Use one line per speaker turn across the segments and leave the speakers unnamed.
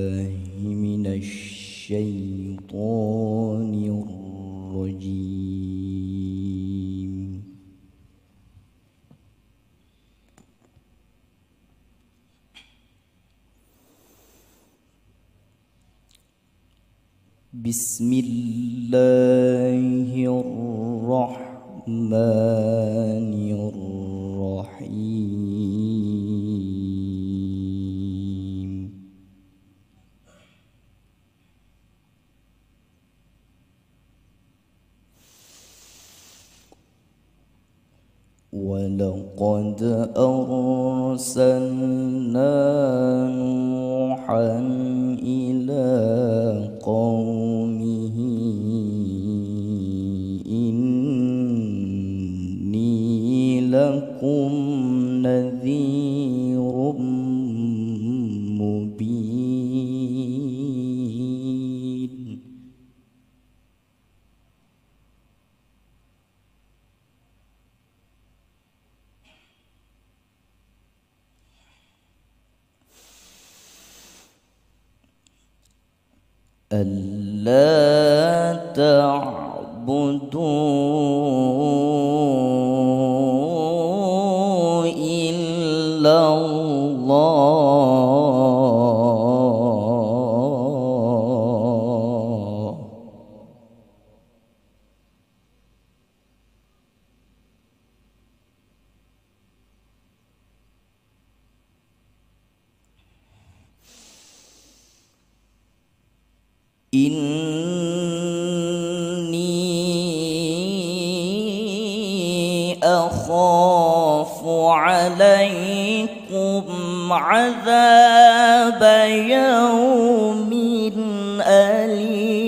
بالله من الشيطان الرجيم. بسم الله الرحمن الرحيم. ولقد أرسلنا نوحا إلى قومه إني لكم نذير مبين. ألا تعبدوا إلا الله إني أخاف عليكم عذاب يوم أليم.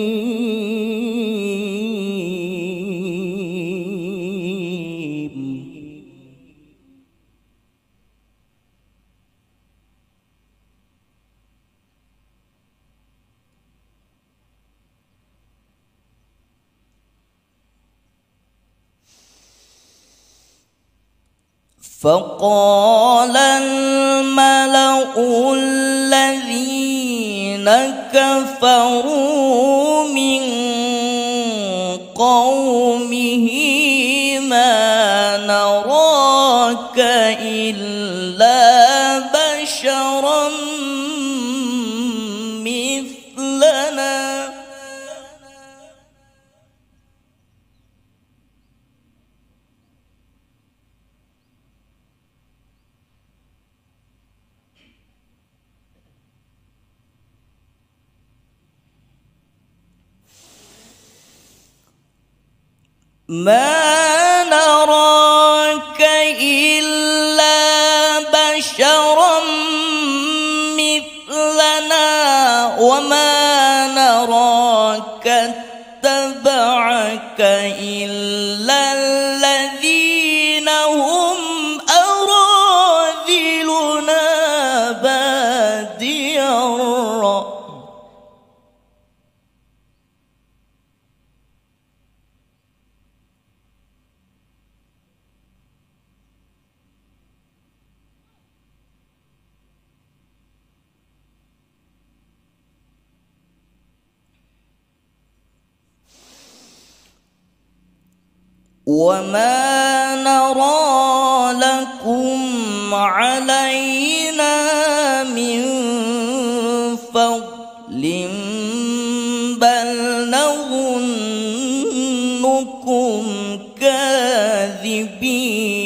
فقال الملأ الذين كفروا من قومه ما نراك إلا بشرا مثلنا ما نراك إلا بشرا مثلنا وما نراك اتبعك إلا الذين هم أراذلنا بادي الرأي وما نرى لكم علينا من فضل بل نظنكم كاذبين.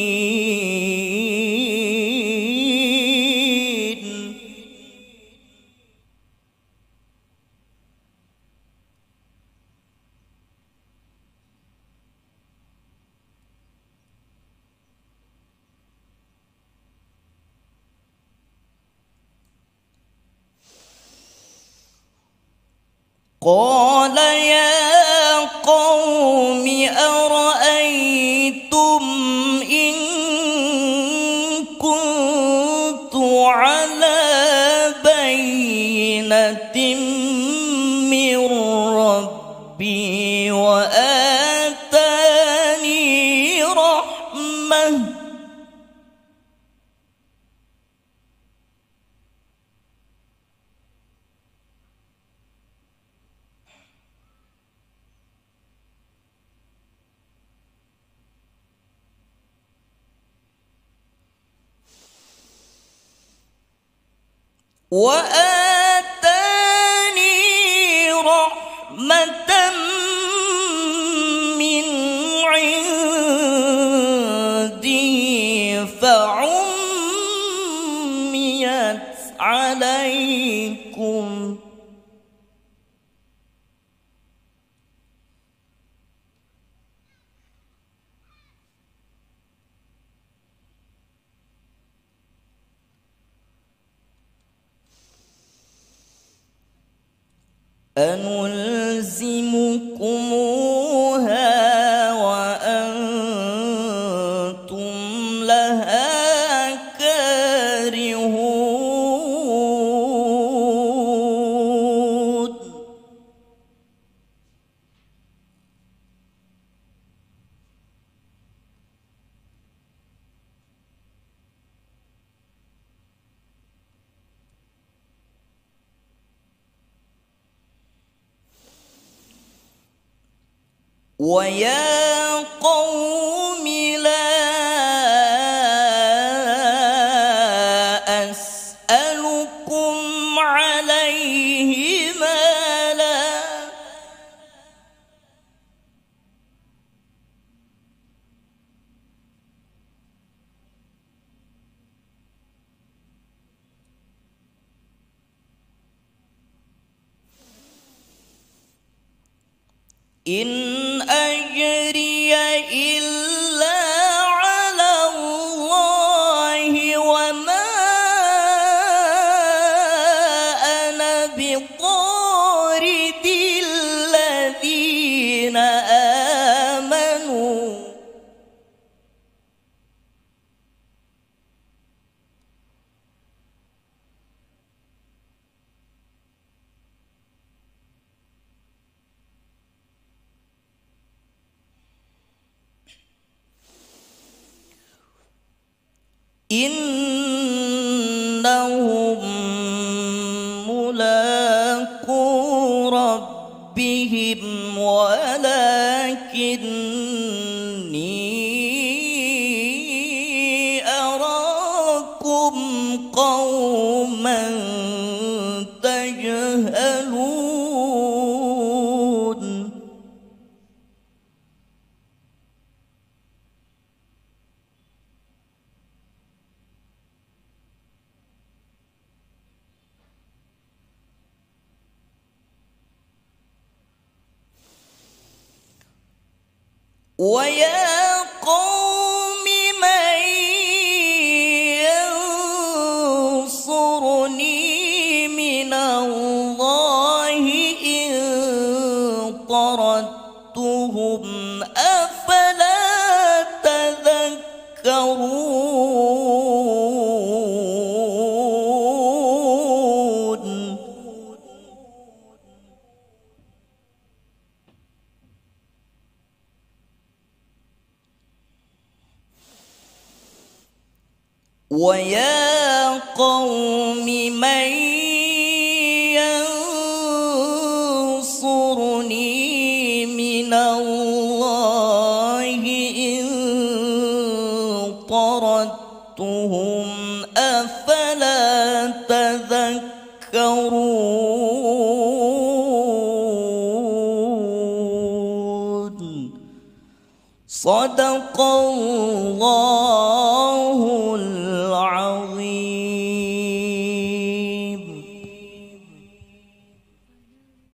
قال يا قوم أرأيتم إن كنت على بينة من ربي وآتاني رحمة وآتاني رحمة من عنده فعميت عليكم أنلزمكموها وأنتم لها كارهون ويا قوم لا أسألكم عليه مالا إن أجري إلا على الله وما أنا بطارد الذين آمنوا إنهم ملاقو ربهم ولكني أراكم قوما تجهلون ويا قوم من ينصرني من الله إن طردتهم أفلا تذكرون ويا قوم من ينصرني من الله إن طردتهم أفلا تذكرون صدق الله